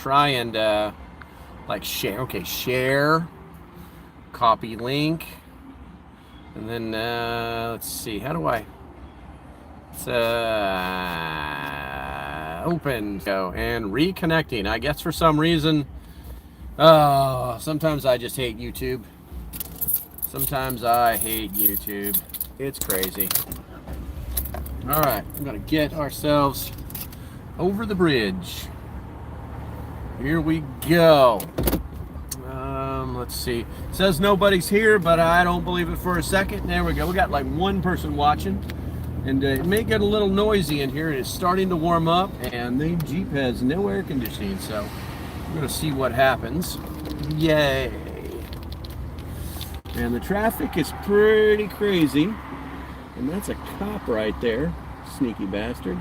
try and like share. Okay, share, copy link, and then let's see. How do I? It's open. Go and reconnecting. I guess for some reason, sometimes I just hate YouTube. Sometimes I hate YouTube. It's crazy. All right, I'm gonna get ourselves over the bridge. Here we go. Let's see. It says nobody's here, but I don't believe it for a second. There we go. We got like one person watching, and it may get a little noisy in here. It's starting to warm up, and the Jeep has no air conditioning, so we're gonna see what happens. Yay! And the traffic is pretty crazy, and that's a cop right there, sneaky bastard.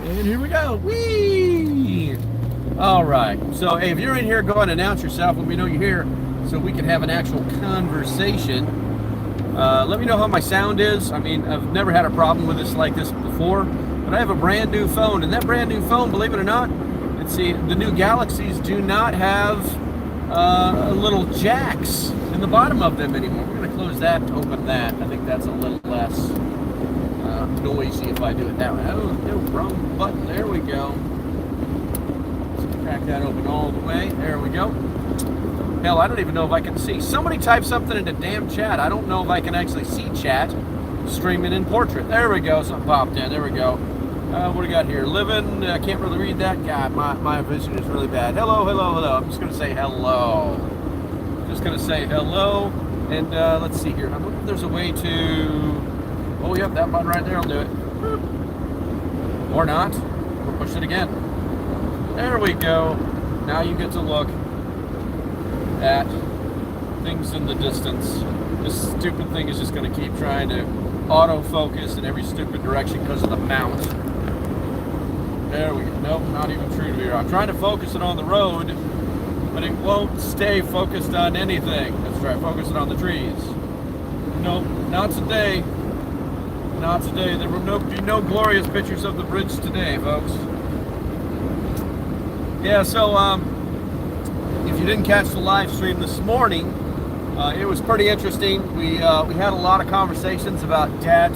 And here we go. Whee! All right. So hey, if you're in here, go ahead and announce yourself. Let me know you're here so we can have an actual conversation. Let me know how my sound is. I mean, I've never had a problem with this like this before, but I have a brand new phone, and that brand new phone, believe it or not, let's see, the new Galaxies do not have little jacks in the bottom of them anymore. We're going to close that and open that. I think that's a little less noisy if I do it that way. Oh, no, wrong button. There we go. Let's crack that open all the way. There we go. Hell, I don't even know if I can see. Somebody type something into damn chat. I don't know if I can actually see chat. Streaming in portrait. There we go. Something popped in. There we go. What do we got here? Living. I can't really read that. God, my vision is really bad. Hello, hello, hello. I'm just going to say hello. Just going to say hello. And let's see here. I wonder if there's a way to... Oh, yep, that button right there will do it. Or not. We'll push it again. There we go. Now you get to look at things in the distance. This stupid thing is just going to keep trying to autofocus in every stupid direction because of the mount. There we go. Nope, not even true to here. I'm trying to focus it on the road, but it won't stay focused on anything. Let's try focusing on the trees. Nope, not today. Not today. There will be no glorious pictures of the bridge today, folks. Yeah, so if you didn't catch the live stream this morning, it was pretty interesting. We had a lot of conversations about debt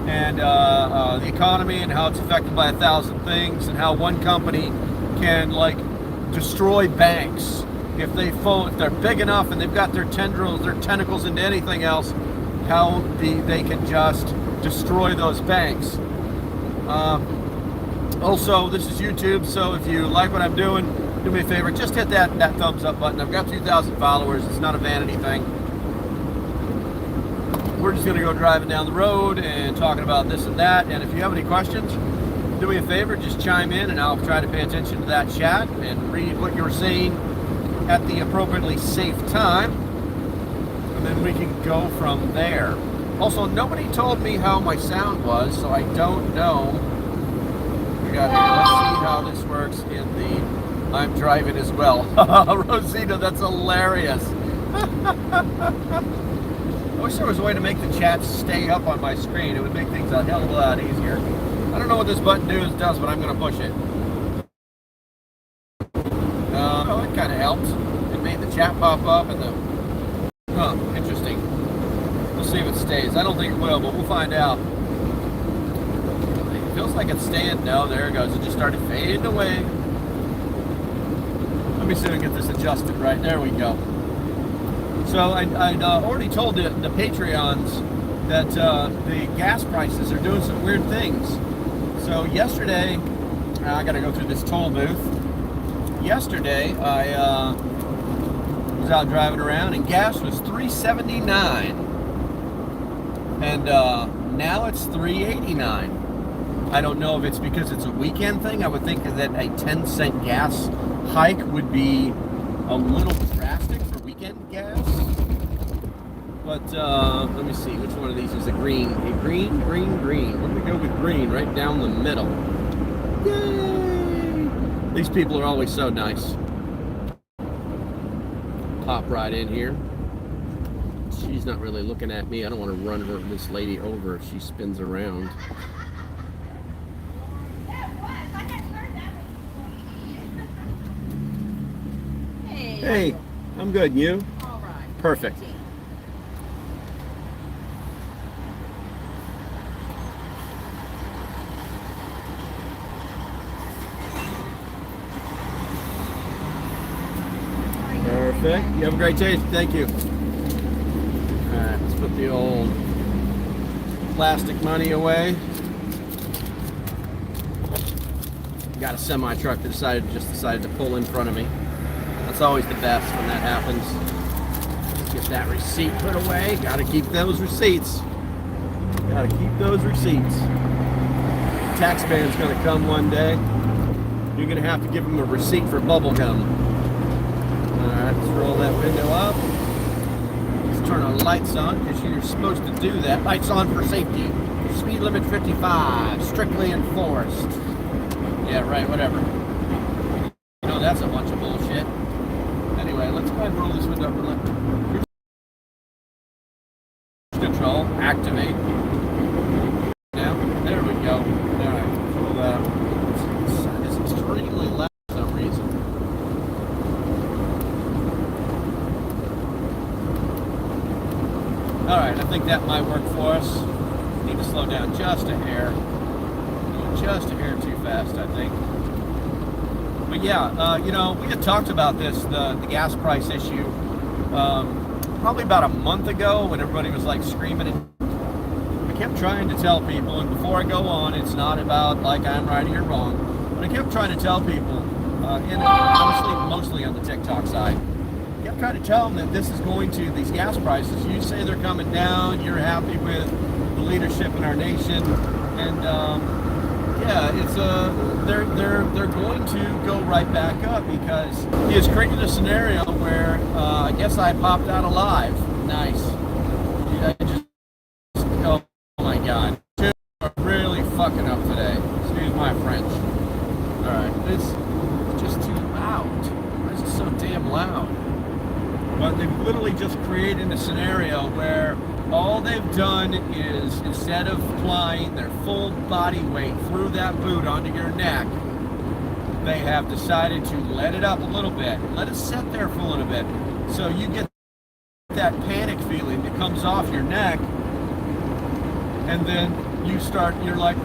and the economy and how it's affected by 1,000 things, and how one company can like destroy banks if they're big enough and they've got their tentacles into anything else. How they can just destroy those banks. Also, this is YouTube, so if you like what I'm doing, do me a favor, just hit that thumbs up button. I've got 2,000 followers. It's not a vanity thing. We're just going to go driving down the road and talking about this and that. And if you have any questions, do me a favor, just chime in, and I'll try to pay attention to that chat and read what you're saying at the appropriately safe time. And then we can go from there. Also, nobody told me how my sound was, so I don't know. Let's see how this works in the... I'm driving as well. Rosita, that's hilarious. I wish there was a way to make the chat stay up on my screen. It would make things a hell of a lot easier. I don't know what this button does, but I'm going to push it. Oh, it kind of helped. It made the chat pop up and the... Huh, interesting. We'll see if it stays. I don't think it will, but we'll find out. It feels like it's staying. No, there it goes. It just started fading away. Let me see if I can get this adjusted right. There we go. So I'd already told the Patreons that the gas prices are doing some weird things. So yesterday, I got to go through this toll booth. Yesterday, I was out driving around, and gas was $3.79, and now it's $3.89. I don't know if it's because it's a weekend thing. I would think that a 10-cent gas hike would be a little drastic for weekend gas. But let me see, which one of these is a green? A green. We're gonna go with green right down the middle. Yay! These people are always so nice. Pop right in here. She's not really looking at me. I don't want to run this lady over if she spins around. Hey, I'm good. And you? All right. Perfect. Perfect. You have a great day. Thank you. All right, let's put the old plastic money away. Got a semi truck that decided to pull in front of me. That's always the best when that happens. Let's get that receipt put away. Got to keep those receipts. Got to keep those receipts. The tax man's going to come one day. You're going to have to give him a receipt for bubble gum. All right, let's roll that window up. Let's turn our lights on because you're supposed to do that. Lights on for safety. Speed limit 55, strictly enforced. Yeah, right, whatever. You know, that's a bunch of bullshit. Anyway, let's go ahead and roll this window up and let control activate. Now, there we go. All right, roll that. It's extremely loud for some reason. All right, I think that might work for us. Need to slow down just a hair. Just a hair too fast, I think. But yeah, you know, we had talked about this, the gas price issue, probably about a month ago when everybody was like screaming. I kept trying to tell people, and before I go on, it's not about like I'm right or wrong, but I kept trying to tell people, and honestly, mostly on the TikTok side, I kept trying to tell them that this is going to, these gas prices, you say they're coming down, you're happy with the leadership in our nation, and yeah, it's they're going to go right back up because he has created a scenario where I guess I popped out alive. Nice. I just, oh my god, two are really fucking up today. Excuse my French. All right, this is just too loud. This is so damn loud. But they've literally just created a scenario where all they've done is, instead of applying their full body weight through that boot onto your neck, they have decided to let it up a little bit, let it sit there for a little bit, so you get that panic feeling that comes off your neck, and then you're like,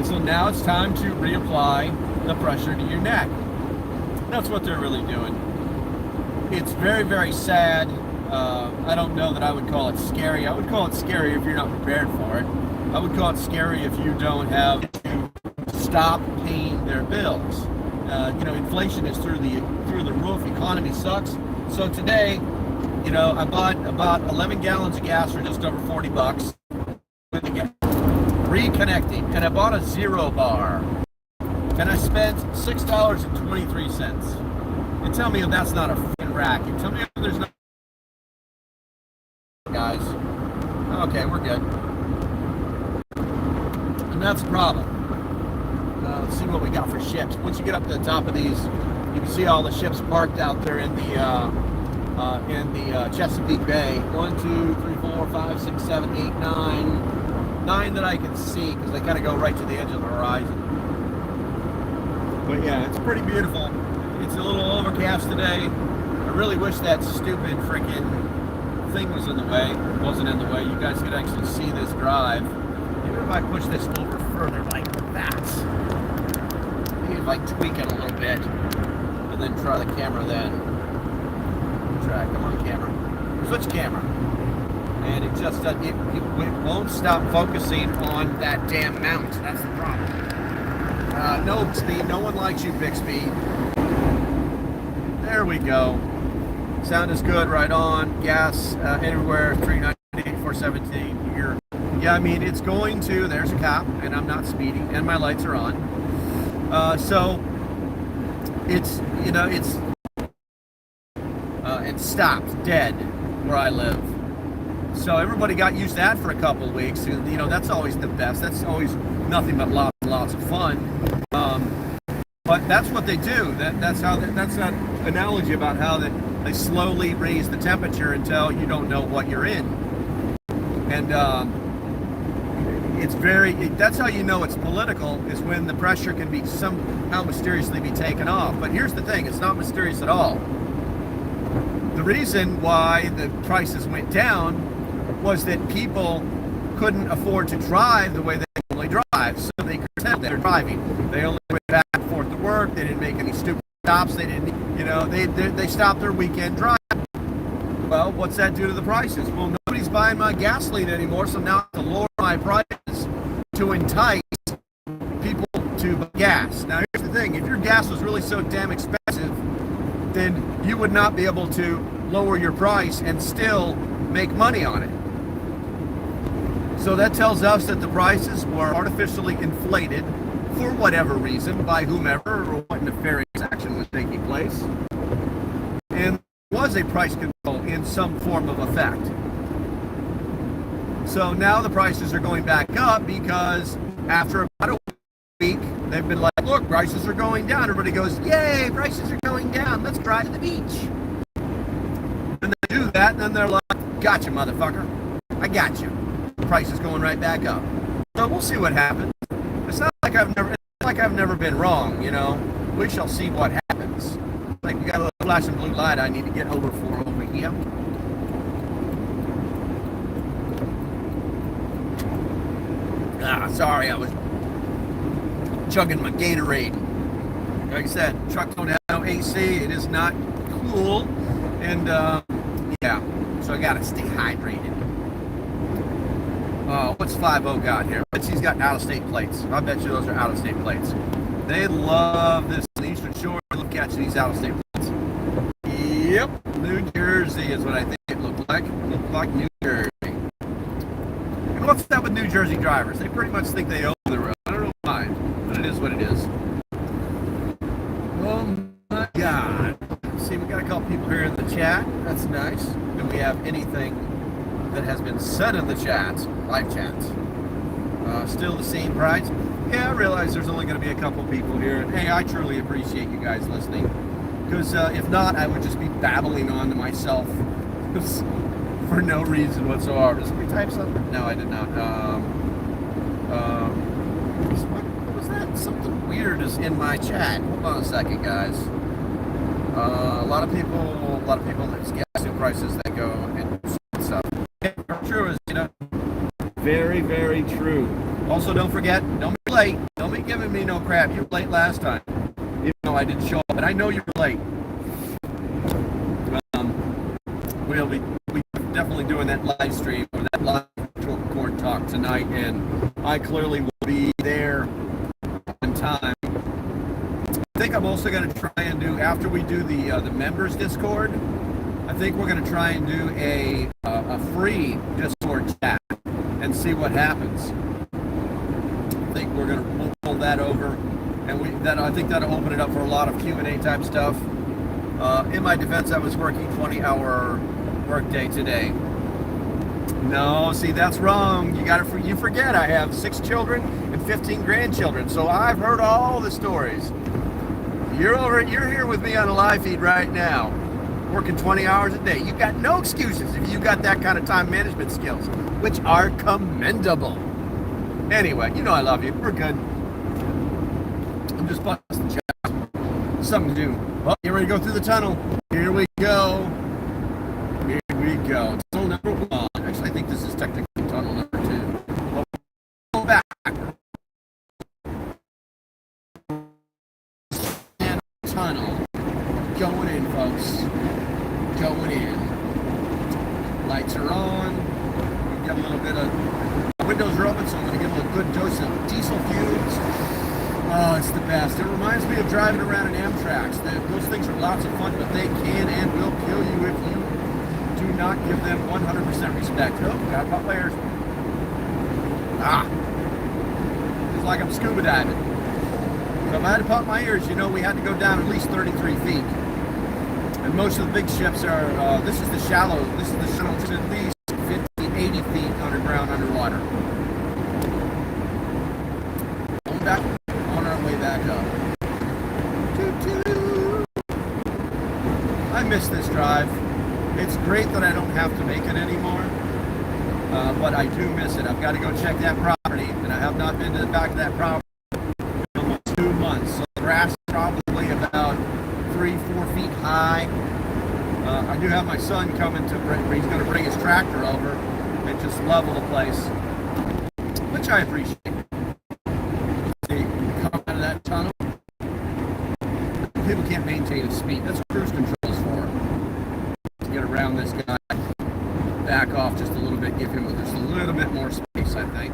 so now it's time to reapply the pressure to your neck. That's what they're really doing. It's very, very sad. I don't know that I would call it scary. I would call it scary if you're not prepared for it. I would call it scary if you don't have to stop paying their bills. You know, inflation is through the roof. Economy sucks. So today, you know, I bought about 11 gallons of gas for just over $40 with the gas. Reconnecting, and I bought a zero bar, and I spent $6.23. And tell me if that's not a fucking racket. Tell me if there's not. Guys, okay, we're good, and that's a problem. Let's see what we got for ships. Once you get up to the top of these, you can see all the ships parked out there in the Chesapeake Bay. 1, 2, 3, 4, 5, 6, 7, 8, 9 that I can see because they kind of go right to the edge of the horizon. But yeah, it's pretty beautiful. It's a little overcast today. I really wish that stupid freaking thing wasn't in the way. You guys could actually see this drive. Maybe if I push this over further like that. Maybe if I tweak it a little bit and then try the camera then. Come on, camera. Switch camera. And it just it won't stop focusing on that damn mount. That's the problem. No speed. No one likes you, Bixby. There we go. Sound is good, right on. Gas anywhere 390, 417. Yeah, I mean it's going to. There's a cop, and I'm not speeding, and my lights are on. So it's stopped dead where I live. So everybody got used to that for a couple of weeks. You know, that's always the best. That's always nothing but lots and lots of fun. But that's what they do. That's that analogy about how they slowly raise the temperature until you don't know what you're in. And that's how you know it's political, is when the pressure can be somehow mysteriously be taken off. But here's the thing, it's not mysterious at all. the reason why the prices went down was that people couldn't afford to drive the way they normally drive, so they curtailed their driving. They only went back and forth to work. They didn't make any stupid stops. They didn't, they stopped their weekend drive. Well, what's that do to the prices? Well, nobody's buying my gasoline anymore, so now I have to lower my prices to entice people to buy gas. Now, here's the thing. If your gas was really so damn expensive, then you would not be able to lower your price and still make money on it. So that tells us that the prices were artificially inflated for whatever reason by whomever or what nefarious action was taking place. And was a price control in some form of effect. So now the prices are going back up because after about a week, they've been like, look, prices are going down. Everybody goes, yay, prices are going down. Let's drive to the beach. And they do that, and then they're like, gotcha, motherfucker. I got you. The price is going right back up. So we'll see what happens. It's not like I've never been wrong, We shall see what happens. Like, we got a little flashing blue light I need to get over here. Sorry, I was chugging my Gatorade. Like I said, truck don't have no AC. It is not cool. And, so I gotta stay hydrated. What's 5-0 got here? I bet he's got out-of-state plates. I bet you those are out-of-state plates. They love this on the Eastern Shore. Look catching these out-of-state plates. Yep, New Jersey is what I think it looked like. It looked like New Jersey. And what's that with New Jersey drivers? They pretty much think they own the road. I don't know why, but it is what it is. Oh my God. See, we got a couple people here in the chat. That's nice. Do we have anything that has been said in the chats, live chats? Still the same price? Yeah, I realize there's only going to be a couple people here. And hey, I truly appreciate you guys listening. Because if not, I would just be babbling on to myself for no reason whatsoever. Did somebody type something? No, I did not. What was that? Something weird is in my chat. Hold on a second, guys. A lot of people, there's gas prices that go and stuff. True is, very, very true. Also, don't forget, don't be late. Don't be giving me no crap. You were late last time. Even though I didn't show up, but I know you were late. We'll be definitely doing that live stream or that live court talk tonight, and I clearly will be there on time. I think I'm also going to try and do, after we do the members Discord, I think we're going to try and do a free Discord chat and see what happens. I think we're going to pull that over, and I think that'll open it up for a lot of Q&A type stuff. In my defense, I was working 20-hour workday today. No, see, that's wrong. You forget I have 6 children and 15 grandchildren, so I've heard all the stories. You're here with me on a live feed right now, working 20 hours a day. You've got no excuses if you've got that kind of time management skills, which are commendable. Anyway, I love you. We're good. I'm just busting chops. Something to do. Well, you ready to go through the tunnel? Here we go. Here we go. Tunnel number 1. Actually, I think this is technically tunnel number 2. Well, go back. And tunnel. Going in, folks. Going in. Lights are on. We've got a little bit of windows are open, so I'm going to get a good dose of diesel fumes. Oh, it's the best. It reminds me of driving around in Amtraks. Those things are lots of fun, but they can and will kill you if you do not give them 100% respect. Oh, got pop layers. It's like I'm scuba diving. So if I had to pop my ears, we had to go down at least 33 feet. And most of the big ships are, this is the shallow, it's at least 50, 80 feet underground, underwater. Going back, on our way back up. I miss this drive. It's great that I don't have to make it anymore, but I do miss it. I've got to go check that property, and I have not been to the back of that property in almost 2 months. So the grass is probably about 3-4 feet high. I do have my son coming to bring, he's going to bring his tractor over and just level the place, which I appreciate. See, come out of that tunnel. People can't maintain a speed. That's what cruise control is for. To get around this guy, back off just a little bit, give him just a little bit more space, I think.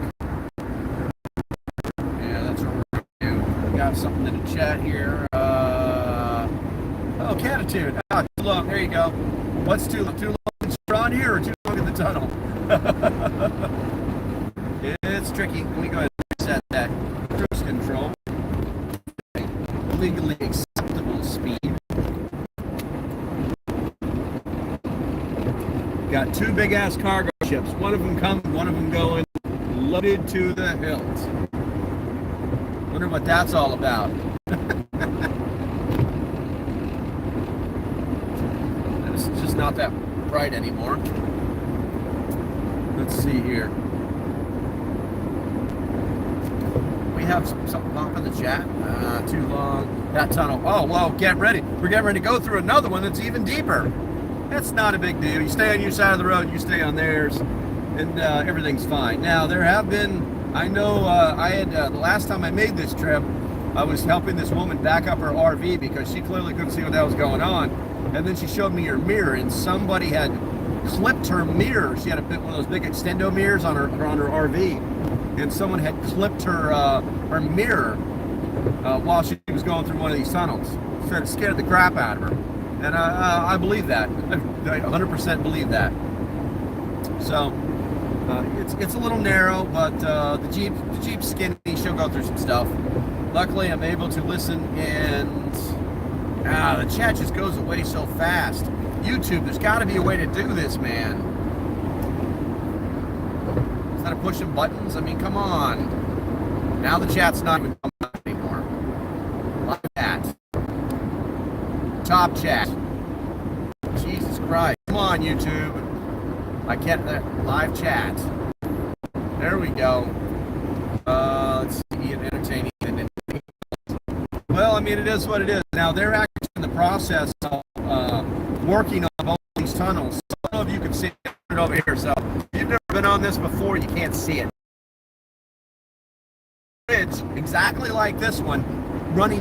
Yeah, that's what we're going to do. We got something in the chat here. Oh, Catitude. Ah, too long. There you go. What's too long? Too long on here or too long in the tunnel? It's tricky. Let me go ahead and set that cruise control. Legally acceptable speed. Got two big ass cargo ships. One of them coming, one of them going, loaded to the hilt. Wonder what that's all about. It's just not that bright anymore. Let's see here. We have something pop in the chat. Too long. That tunnel. Oh, well, get ready. We're getting ready to go through another one that's even deeper. That's not a big deal. You stay on your side of the road, you stay on theirs, and everything's fine. Now, there have been, I know I had, the last time I made this trip, I was helping this woman back up her RV because she clearly couldn't see what that was going on. And then she showed me her mirror, and somebody had clipped her mirror. She had one of those big extendo mirrors on her RV, and someone had clipped her her mirror while she was going through one of these tunnels. So it scared the crap out of her, and I believe that. I 100% believe that. So it's a little narrow, but the Jeep's skinny. She'll go through some stuff. Luckily, I'm able to listen, and the chat just goes away so fast. YouTube, there's got to be a way to do this, man. Instead of pushing buttons, I mean, come on. Now the chat's not even coming up anymore. Like that. Top chat. Jesus Christ. Come on, YouTube. I can't, live chat. There we go. Let's see, entertaining. Well, I mean, it is what it is. Now, they're actually in the process of working on both these tunnels. So I don't know if you can see it over here. So if you've never been on this before, you can't see it. Bridge, exactly like this one, running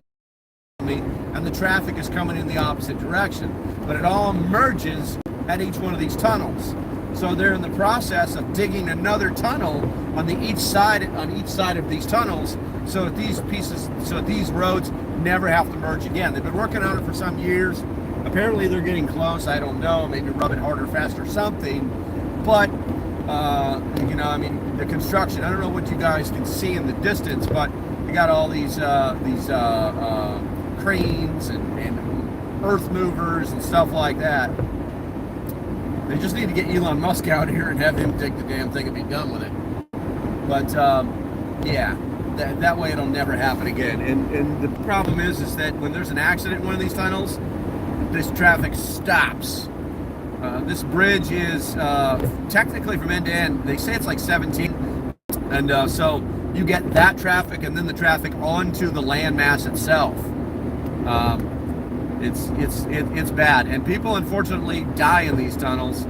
me, and the traffic is coming in the opposite direction. But it all merges at each one of these tunnels. So they're in the process of digging another tunnel on each side of these tunnels, so that these roads never have to merge again. They've been working on it for some years. Apparently they're getting close. I don't know. Maybe rub it harder, faster, something. But you know, I mean, the construction. I don't know what you guys can see in the distance, but they got all these cranes and earth movers and stuff like that. They just need to get Elon Musk out here and have him take the damn thing and be done with it. But yeah, that way it'll never happen again. And the problem is that when there's an accident in one of these tunnels, this traffic stops. This bridge is technically from end to end. They say it's like 17, and so you get that traffic and then the traffic onto the landmass itself. It's bad, and people unfortunately die in these tunnels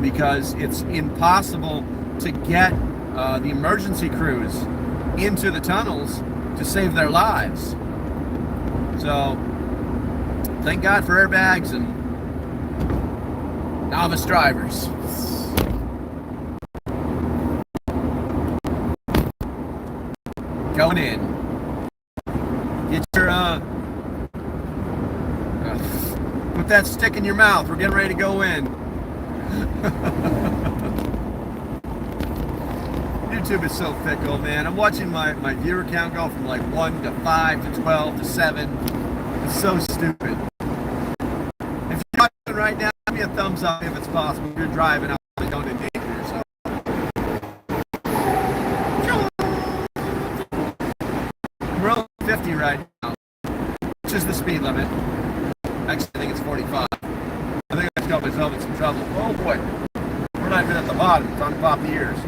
because it's impossible to get the emergency crews into the tunnels to save their lives. So thank God for airbags and novice drivers. Going in. Get your put that stick in your mouth. We're getting ready to go in. YouTube is so fickle, man. I'm watching my viewer count go from like 1 to 5 to 12 to 7. It's so stupid. If you're watching right now, give me a thumbs up if it's possible. If you're driving, I don't endanger yourself. We're only 50 right now, which is the speed limit. Actually, I think it's 45. I think I got myself in some trouble. Oh boy. We're not even at the bottom. It's on top of the ears.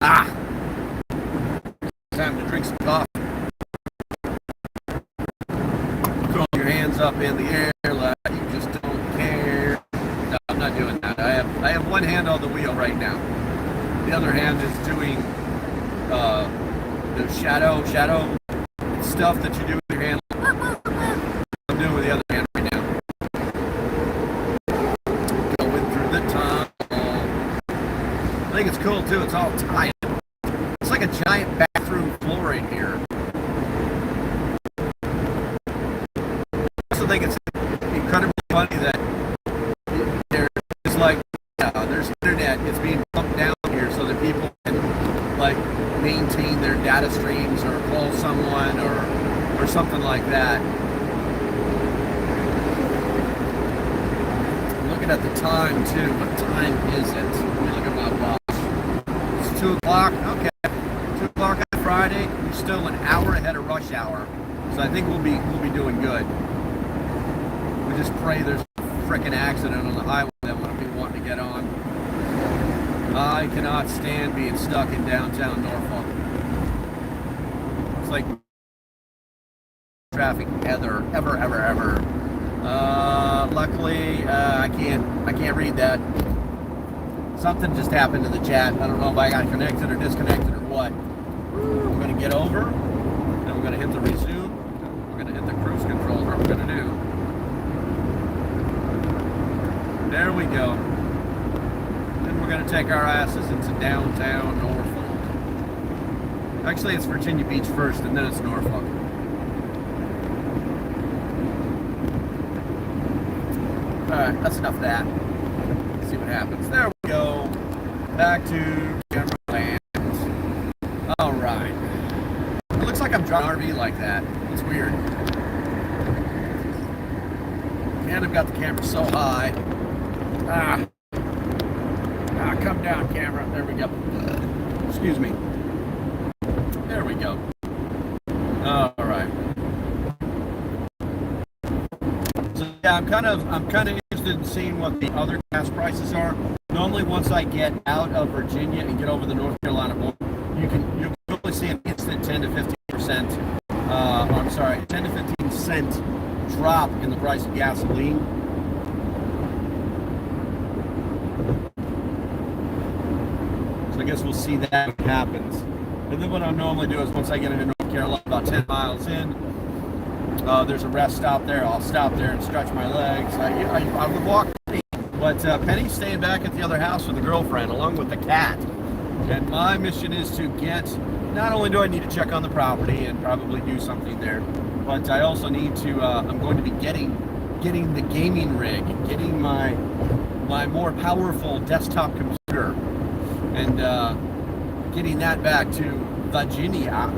Ah! Time to drink some coffee. Throw your hands up in the air like you just don't one hand on the wheel right now. The other hand is doing the shadow stuff that you do with your hand. I'm doing with the other hand right now. Going through the tunnel. I think it's cool too. It's all tiled. It's like a giant bathroom floor in here. I also think it's incredibly funny that there's like there's internet. It's being pumped down here so that people can like maintain their data streams or call someone or something like that. I'm looking at the time too. What time is it? Let me look at my watch. It's 2 o'clock. Okay, 2 o'clock on Friday. We're still an hour ahead of rush hour, so I think we'll be doing good. We just pray there's a frickin' accident on the highway that one of people wanting to get on. I cannot stand being stuck in downtown Norfolk. It's like traffic ever. Luckily, I can't read that. Something just happened in the chat. I don't know if I got connected or disconnected or what. I'm gonna get over, then we're gonna hit the resume, we're gonna hit the cruise control. What we're gonna do. There we go. Then we're going to take our asses into downtown Norfolk. Actually, it's Virginia Beach first, and then it's Norfolk. Alright, that's enough of that. Let's see what happens. There we go. Back to camera land. Alright. It looks like I'm driving an RV like that. It's weird. And I've got the camera so high. Come down, camera. There we go. Excuse me. There we go. All right. So yeah, I'm kind of interested in seeing what the other gas prices are. Normally, once I get out of Virginia and get over the North Carolina border, you'll probably see an instant 10 to 15%. I'm sorry, 10 to 15% drop in the price of gasoline. So I guess we'll see that when it happens. And then what I normally do is once I get into North Carolina, about 10 miles in, there's a rest stop there. I'll stop there and stretch my legs. I would walk Penny, but Penny's staying back at the other house with the girlfriend along with the cat. And my mission is to get, not only do I need to check on the property and probably do something there, but I also need to, I'm going to be getting the gaming rig, getting my more powerful desktop computer, and getting that back to Virginia,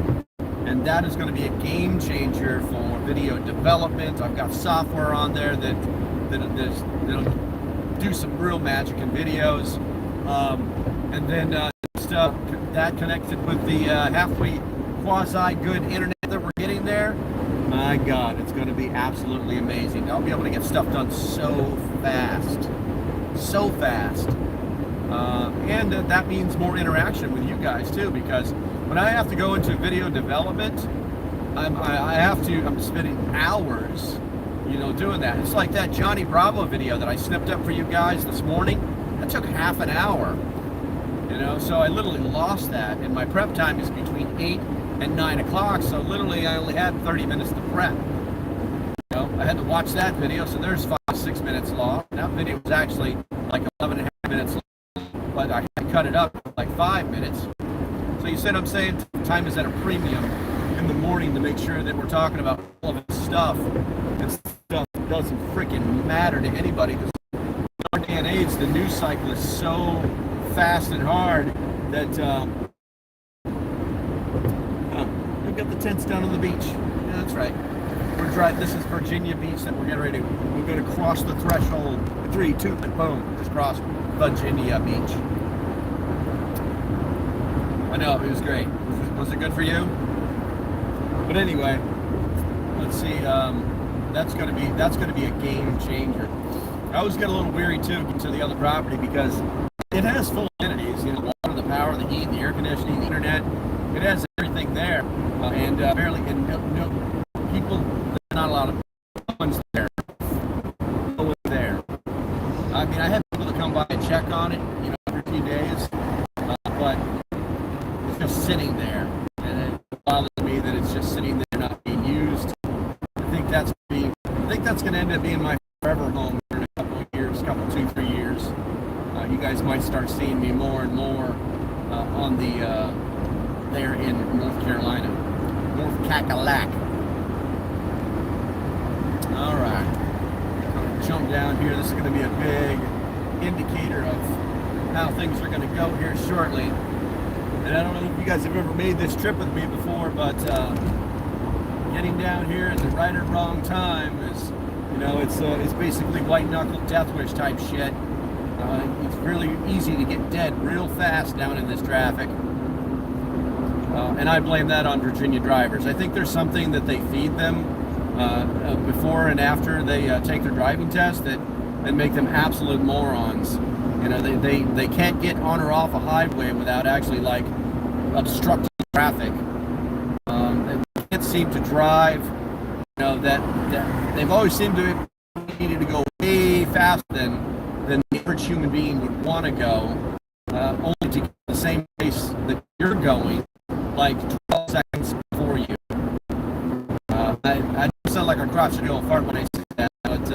and that is going to be a game changer for video development. I've got software on there that'll do some real magic in videos, and then stuff that connected with the halfway quasi good internet that we're getting there. My God, it's going to be absolutely amazing. I'll be able to get stuff done so fast. And that means more interaction with you guys too, because when I have to go into video development, I'm spending hours, doing that. It's like that Johnny Bravo video that I snipped up for you guys this morning. That took half an hour, so I literally lost that, and my prep time is between 8 and 9 o'clock, so literally I only had 30 minutes to prep. I had to watch that video, so there's 5-6 minutes long. That video was actually like 11 and a half minutes long, but I cut it up like 5 minutes. So you said I'm saying time is at a premium in the morning to make sure that we're talking about all of this stuff, and stuff doesn't freaking matter to anybody, because in our day and age, the news cycle is so fast and hard that we've got the tents down on the beach. Yeah, that's right. We're driving. This is Virginia Beach that we're getting ready to. We're going to cross the threshold. 3, 2, and boom, just crossed Virginia Beach. I know, it was great. Was it good for you? But anyway, let's see. That's going to be a game changer. I always get a little weary too to the other property because it has full amenities. The water, the power, the heat, the air conditioning, the internet. It has everything there, and apparently, no people. There's not a lot of ones there. No one there. I mean, I had people to come by and check on it. that's going to end up being my forever home in a couple of years, 2-3 years. You guys might start seeing me more and more on the there in North Carolina, North Cackalack. All right, I'm going to jump down here. This is going to be a big indicator of how things are going to go here shortly. And I don't know if you guys have ever made this trip with me before, but getting down here at the right or wrong time is, you know, it's basically white knuckle death wish type shit. It's really easy to get dead real fast down in this traffic. And I blame that on Virginia drivers. I think there's something that they feed them before and after they take their driving test that make them absolute morons. You know, they can't get on or off a highway without actually like obstructing traffic. They can't seem to drive. You know, that they've always seemed to needed to go way faster than the average human being would want to go, only to get the same pace that you're going, like 12 seconds before you. I do sound like a crotchety old fart when I say that, but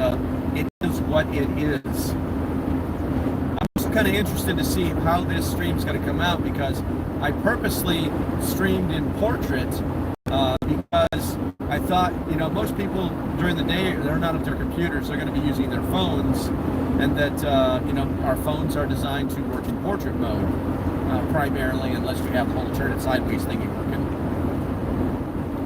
it is what it is. I'm also kind of interested to see how this stream is going to come out, because I purposely streamed in portrait because I thought, you know, most people during the day, they're not at their computers, they're going to be using their phones, and that, you know, our phones are designed to work in portrait mode, primarily, unless you have the whole turn it sideways thingy working.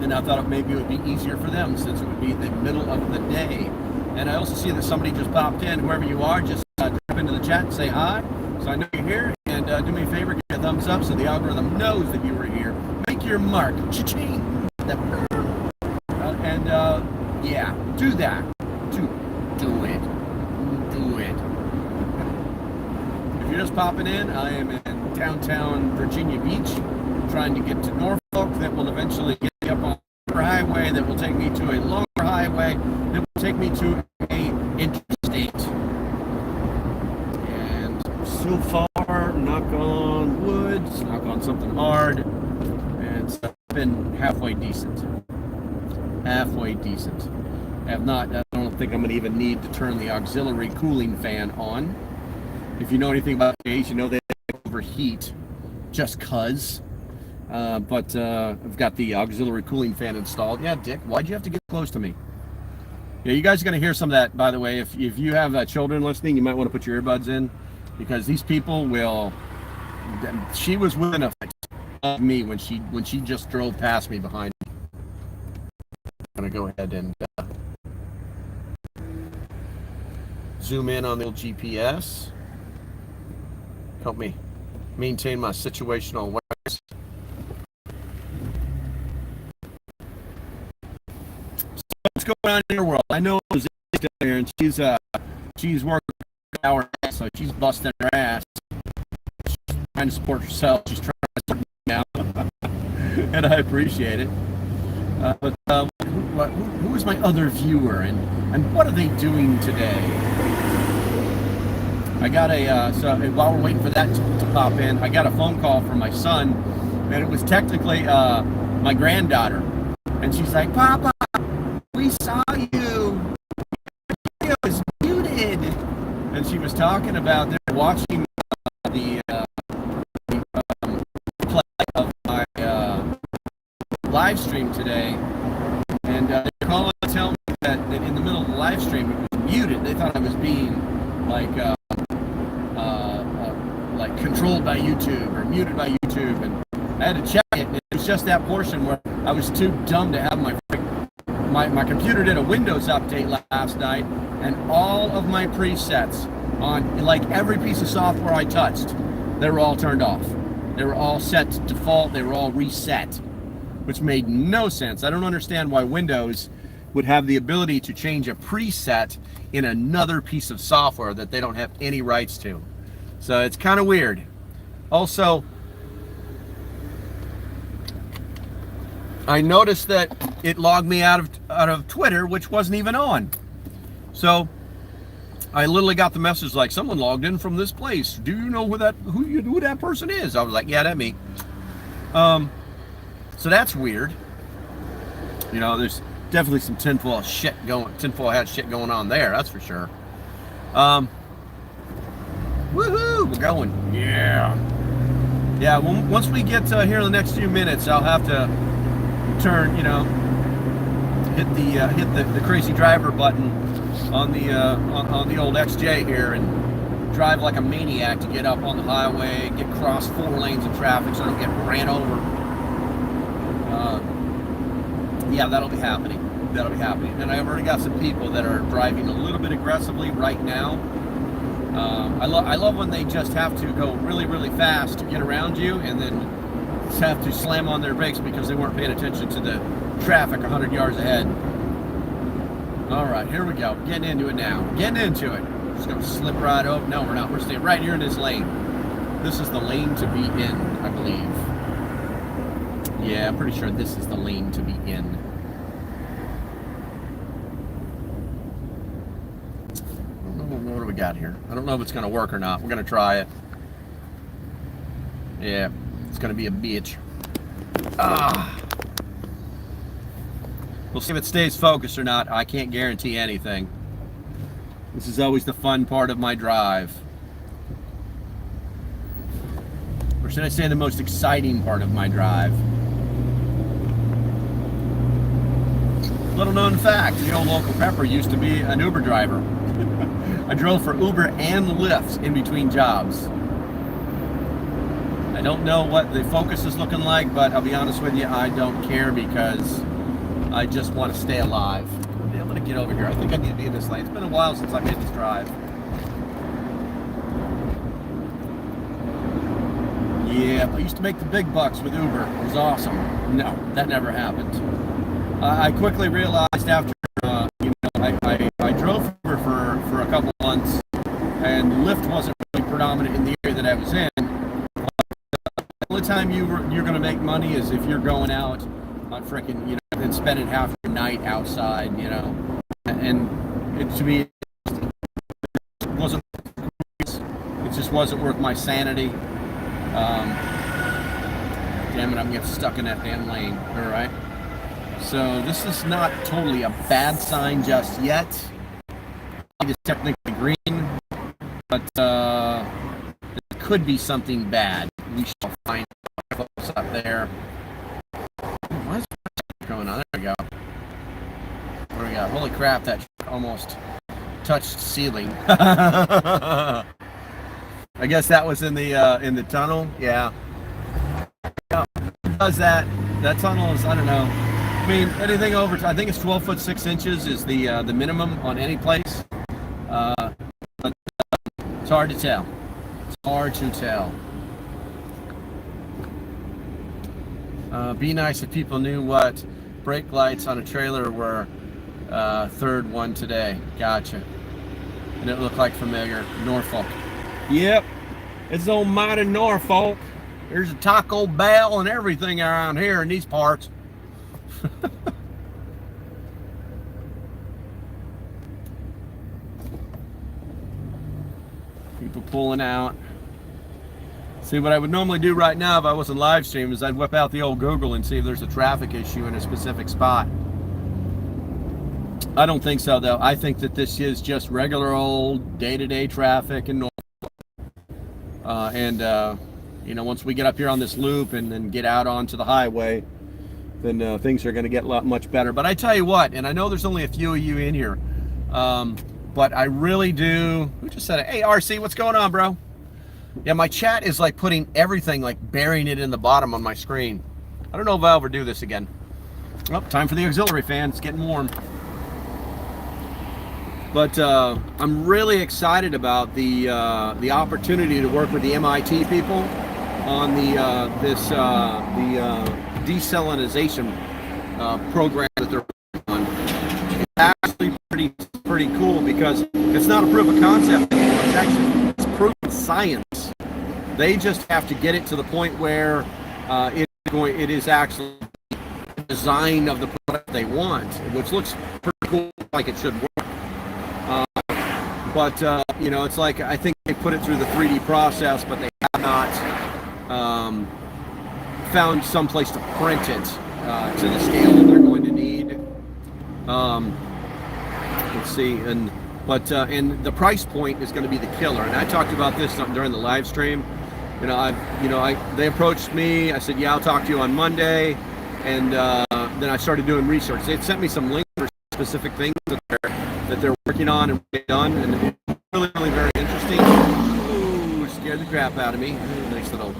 And I thought maybe it would be easier for them since it would be the middle of the day. And I also see that somebody just popped in. Whoever you are, just drop into the chat and say hi, so I know you're here, and do me a favor, give me a thumbs up so the algorithm knows that you were here. Make your mark. Cha-ching! Yeah, do that. Do it. If you're just popping in, I am in downtown Virginia Beach, trying to get to Norfolk. That will eventually get me up on a highway that will take me to a longer highway that will take me to a interstate. And so far, knock on wood, knock on something hard, and it's been halfway decent. I don't think I'm going to even need to turn the auxiliary cooling fan on. If you know anything about J's, you know they overheat just cuz. But I've got the auxiliary cooling fan installed. Yeah, Dick, why'd you have to get close to me? Yeah, you guys are going to hear some of that, by the way. If you have children listening, you might want to put your earbuds in, because these people will... She was within a foot of me when she just drove past me behind me. I'm going to go ahead and zoom in on the old GPS. Help me maintain my situational awareness. What's going on in your world? I know Jose's down here, and she's working hours, so she's busting her ass. She's trying to support herself. She's trying to support me now, and I appreciate it. But who is my other viewer, and what are they doing today? I got so while we're waiting for that to pop in, I got a phone call from my son, and it was technically my granddaughter, and she's like, "Papa, we saw you. Your video is muted," and she was talking about they're watching the play of my live stream today, and they're calling to tell me that in the middle of the live stream it was muted. They thought I was being like controlled by YouTube or muted by YouTube, and I had to check it. It was just that portion where I was too dumb to have my computer did a Windows update last night, and all of my presets on like every piece of software I touched, they were all turned off. They were all set to default. They were all reset, which made no sense. I don't understand why Windows would have the ability to change a preset in another piece of software that they don't have any rights to. So it's kind of weird. Also, I noticed that it logged me out of Twitter, which wasn't even on. So I literally got the message like, "Someone logged in from this place. Do you know who that person is?" I was like, "Yeah, that's me." So that's weird. You know, there's definitely some tinfoil hat shit going on there. That's for sure. Woohoo! We're going. Yeah. Yeah. Well, once we get here in the next few minutes, I'll have to turn. Hit the crazy driver button on the old XJ here and drive like a maniac to get up on the highway, get across 4 lanes of traffic so I don't get ran over. Yeah, that'll be happening. That'll be happening. And I've already got some people that are driving a little bit aggressively right now. I love when they just have to go really, really fast to get around you and then just have to slam on their brakes because they weren't paying attention to the traffic 100 yards ahead. All right, here we go. Getting into it now. Getting into it. Just going to slip right over. No, we're not. We're staying right here in this lane. This is the lane to be in, I believe. Yeah, I'm pretty sure this is the lane to be in. What do we got here? I don't know if it's going to work or not. We're going to try it. Yeah, it's going to be a bitch. We'll see if it stays focused or not. I can't guarantee anything. This is always the fun part of my drive. Or should I say the most exciting part of my drive? Little known fact, the old local pepper used to be an Uber driver. I drove for Uber and Lyft in between jobs. I don't know what the Focus is looking like, but I'll be honest with you, I don't care because I just want to stay alive. Okay, I'm going to get over here. I think I need to be in this lane. It's been a while since I made this drive. Yeah, I used to make the big bucks with Uber. It was awesome. No, that never happened. I quickly realized after, I drove Uber for a couple months, and Lyft wasn't really predominant in the area that I was in. The only time you're going to make money is if you're going out on frickin', and spending half your night outside, and it, to me, it wasn't. It just wasn't worth my sanity. Damn it, I'm getting stuck in that damn lane. All right. So this is not totally a bad sign just yet. It is technically green, but it could be something bad. We shall find out what's up there. What is going on? There we go. What do we got? Holy crap! That almost touched ceiling. I guess that was in the tunnel. Yeah. Does that? That tunnel is, I don't know. I mean, anything over, I think it's 12 foot 6 inches is the minimum on any place. But it's hard to tell. It's hard to tell. Be nice if people knew what brake lights on a trailer were. Third one today. Gotcha. And it looked like familiar. Norfolk. Yep. It's old mighty Norfolk. There's a Taco Bell and everything around here in these parts. People pulling out. See, what I would normally do right now if I wasn't live streaming is I'd whip out the old Google and see if there's a traffic issue in a specific spot. I don't think so, though. I think that this is just regular old day-to-day traffic in Norfolk. Once we get up here on this loop and then get out onto the highway, then things are going to get a lot much better. But I tell you what, and I know there's only a few of you in here, but I really do. Who just said it? Hey, RC, what's going on, bro? Yeah, my chat is like putting everything, like burying it in the bottom on my screen. I don't know if I'll ever do this again. Oh, time for the auxiliary fan. It's getting warm. But I'm really excited about the opportunity to work with the MIT people on the desalinization program that they're on. It's actually pretty cool because it's not a proof of concept anymore. It's proof of science. They just have to get it to the point where it is actually the design of the product they want, which looks pretty cool, like it should work. It's like I think they put it through the 3D process, but they have not found some place to print it to the scale that they're going to need. Let's see, and the price point is going to be the killer. And I talked about this during the live stream. They approached me. I said, yeah, I'll talk to you on Monday, and then I started doing research. They sent me some links for specific things that they're working on and done, and it's really, really very interesting. Ooh, scared the crap out of me. Nice little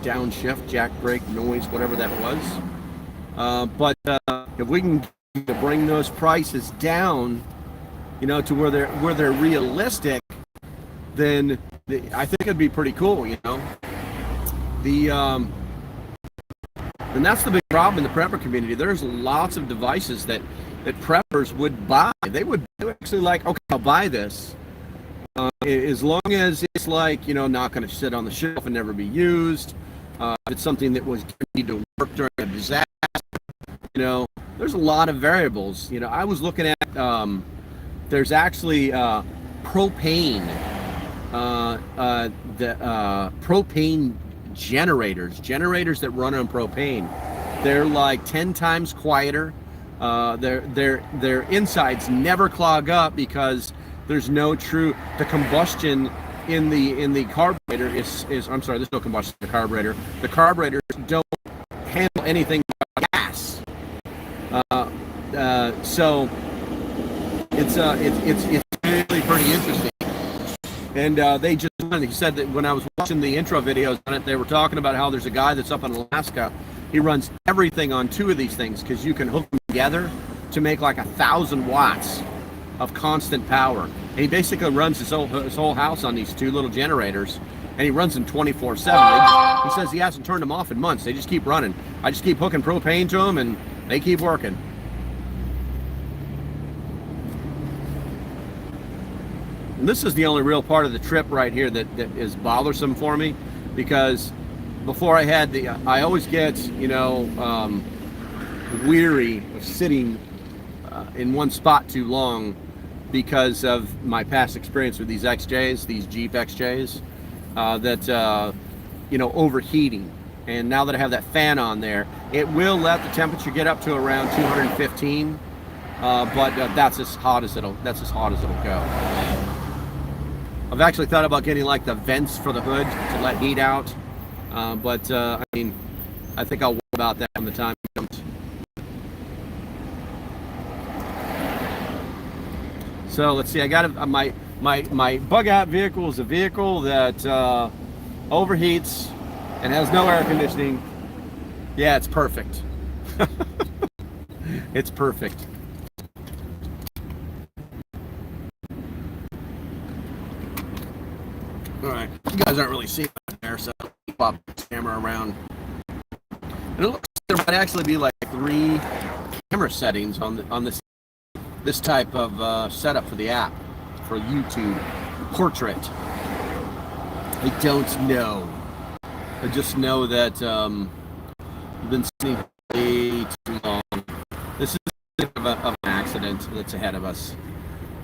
downshift, jack brake noise, whatever that was. But if we can bring those prices down, to where they're realistic, then I think it'd be pretty cool. And that's the big problem in the prepper community. There's lots of devices that preppers would buy. They would actually like, okay, I'll buy this, as long as it's like, not going to sit on the shelf and never be used. If it's something that was need to work during a disaster, there's a lot of variables. I was looking at, there's actually propane, propane generators that run on propane. They're like 10 times quieter. Their insides never clog up because there's the combustion in the carburetor is I'm sorry, there's no combustion in the carburetor. The carburetors don't handle anything but gas. So it's really pretty interesting. And he said that when I was watching the intro videos on it, they were talking about how there's a guy that's up in Alaska. He runs everything on 2 of these things because you can hook them together to make like 1,000 watts of constant power. And he basically runs his whole house on these 2 little generators, and he runs them 24/7. He says he hasn't turned them off in months. They just keep running. I just keep hooking propane to them, and they keep working. And this is the only real part of the trip right here that is bothersome for me, because before I always get, weary of sitting in one spot too long because of my past experience with these XJs, these Jeep XJs, overheating. And now that I have that fan on there, it will let the temperature get up to around 215, but that's as hot as it'll go. I've actually thought about getting like the vents for the hood to let heat out, but I think I'll worry about that when the time comes. So let's see. I got my bug out vehicle is a vehicle that overheats and has no air conditioning. Yeah, it's perfect. It's perfect. All right, you guys aren't really seeing that there, so I'll keep up the camera around. And it looks like there might actually be like 3 camera settings on this type of setup for the app for YouTube portrait. I don't know. I just know that I've been sitting way too long. This is a bit of an accident that's ahead of us.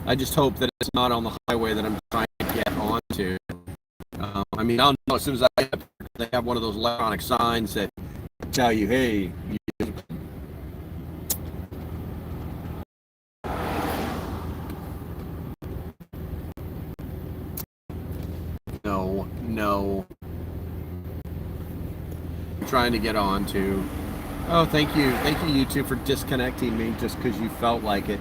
I just hope that it's not on the highway that I'm trying to get onto. I'll know as soon as they have one of those electronic signs that tell you, hey, no. I'm trying to get on to. Oh, thank you, YouTube, for disconnecting me just because you felt like it.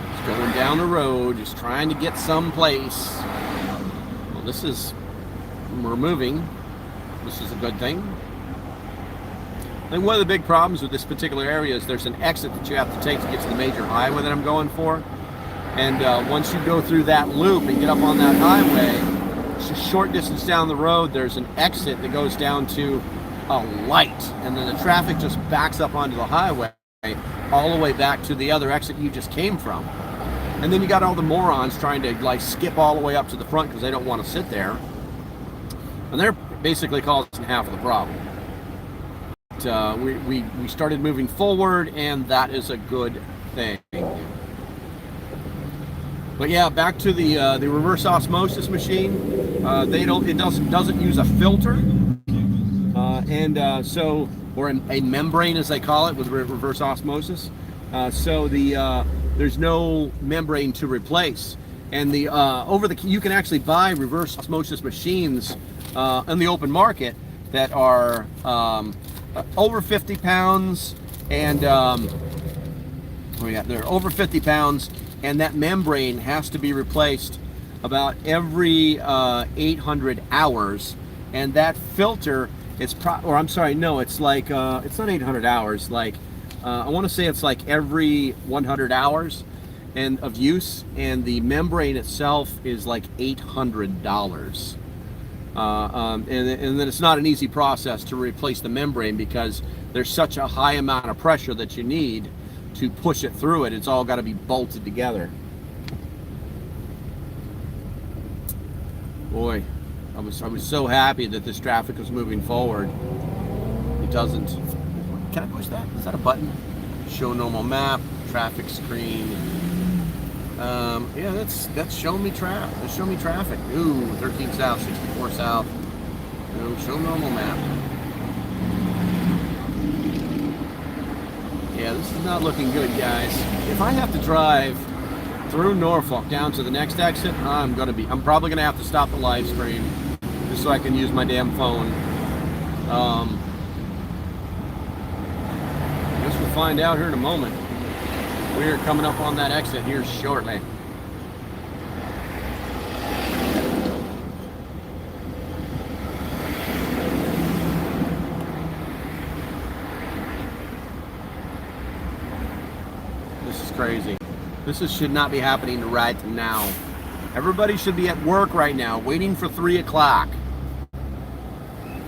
Just going down the road, just trying to get someplace. Well, we're moving. This is a good thing. And one of the big problems with this particular area is there's an exit that you have to take to get to the major highway that I'm going for. And once you go through that loop and get up on that highway, it's a short distance down the road, there's an exit that goes down to a light. And then the traffic just backs up onto the highway all the way back to the other exit you just came from. And then you got all the morons trying to like skip all the way up to the front because they don't want to sit there. And they're basically causing half of the problem. But, we started moving forward, and that is a good thing. But yeah, back to the reverse osmosis machine. It doesn't use a filter, or a membrane as they call it with reverse osmosis. There's no membrane to replace. And you can actually buy reverse osmosis machines in the open market that are over 50 pounds, and they're over 50 pounds, and that membrane has to be replaced about every 800 hours, and that filter it's not 800 hours, like I want to say it's like every 100 hours and of use, and the membrane itself is like $800. And then it's not an easy process to replace the membrane because there's such a high amount of pressure that you need to push it through it. It's all got to be bolted together. Boy, I was so happy that this traffic was moving forward. It doesn't. Can I push that? Is that a button? Show normal map, traffic screen. Yeah, that's showing me traffic. That's showing me traffic. Ooh, 13 south, 64 south. Ooh, show normal map. Yeah, this is not looking good, guys. If I have to drive through Norfolk down to the next exit, I'm probably gonna have to stop the live stream just so I can use my damn phone. I guess we'll find out here in a moment. We're coming up on that exit here shortly. This is crazy. This should not be happening right now. Everybody should be at work right now, waiting for 3 o'clock.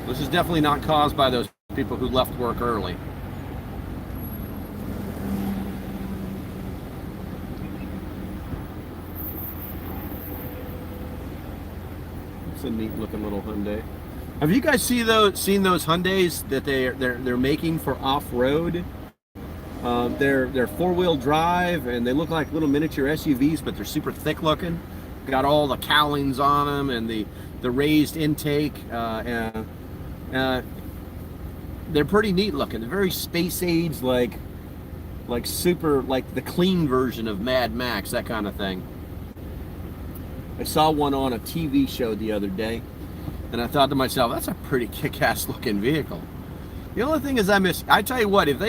This is definitely not caused by those people who left work early. It's a neat looking little Hyundai. Have you guys seen those Hyundais that they're making for off-road? They're four-wheel drive, and they look like little miniature SUVs, but they're super thick looking. Got all the cowlings on them and the raised intake. They're pretty neat looking. They're very space age, like super, like the clean version of Mad Max, that kind of thing. I saw one on a TV show the other day, and I thought to myself, that's a pretty kick-ass looking vehicle. The only thing is I tell you what, if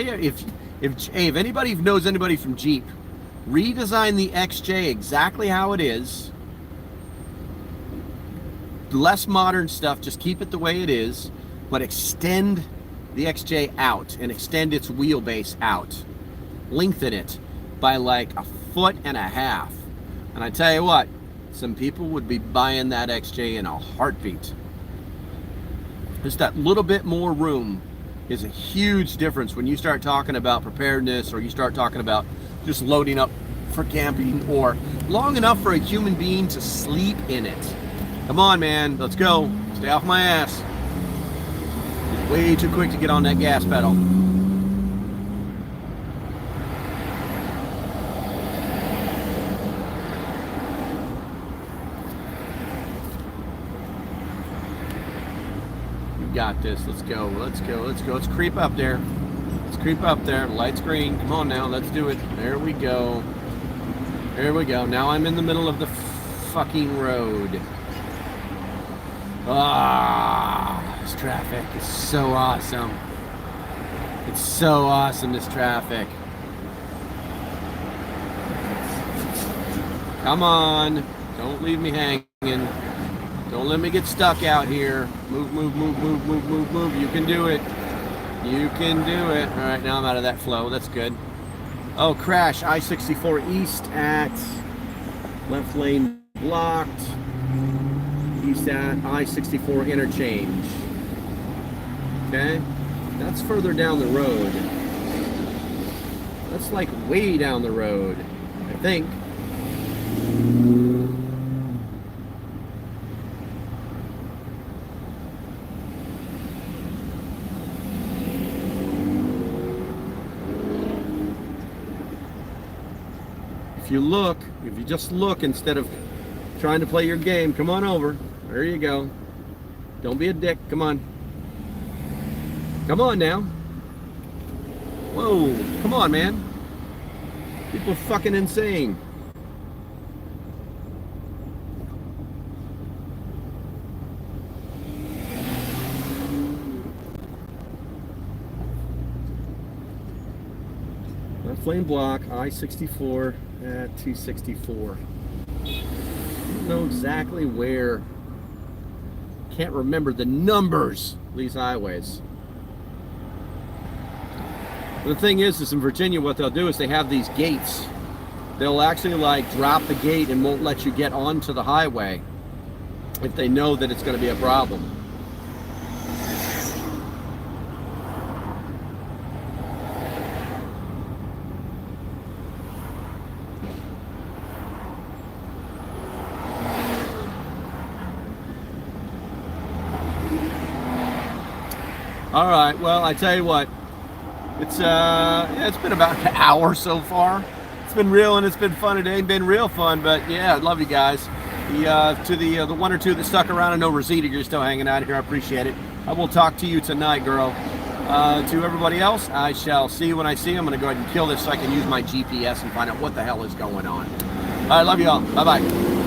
anybody knows anybody from Jeep, redesign the XJ exactly how it is. Less modern stuff, just keep it the way it is, but extend the XJ out and extend its wheelbase out. Lengthen it by like 1.5 feet. And I tell you what, some people would be buying that XJ in a heartbeat. Just that little bit more room is a huge difference when you start talking about preparedness, or you start talking about just loading up for camping, or long enough for a human being to sleep in it. Come on, man, let's go. Stay off my ass. It's way too quick to get on that gas pedal. Got this. Let's go. Let's creep up there. Light's green. Come on now, let's do it. There we go. Now I'm in the middle of the fucking road. This traffic is so awesome. It's so awesome, this traffic. Come on, don't leave me hanging. Don't let me get stuck out here. Move. You can do it. All right, now I'm out of that flow. That's good. Oh, crash. I-64 east at left lane blocked. East at I-64 interchange. Okay. That's further down the road. That's like way down the road, I think. if you just look instead of trying to play your game, come on over. There you go. Don't be a dick. Come on. Come on now. Whoa. Come on, man. People are fucking insane. Flame block, I-64 at 264. I don't know exactly where. Can't remember the numbers of these highways. The thing is in Virginia, what they'll do is they have these gates. They'll actually like drop the gate and won't let you get onto the highway if they know that it's going to be a problem. All right, well, I tell you what, it's been about an hour so far. It's been real and it's been fun. It ain't been real fun, but yeah, I love you guys. To the one or two that stuck around, I know Rosita, you're still hanging out here. I appreciate it. I will talk to you tonight, girl. To everybody else, I shall see you when I see you. I'm going to go ahead and kill this so I can use my GPS and find out what the hell is going on. All right, love you all. Bye-bye.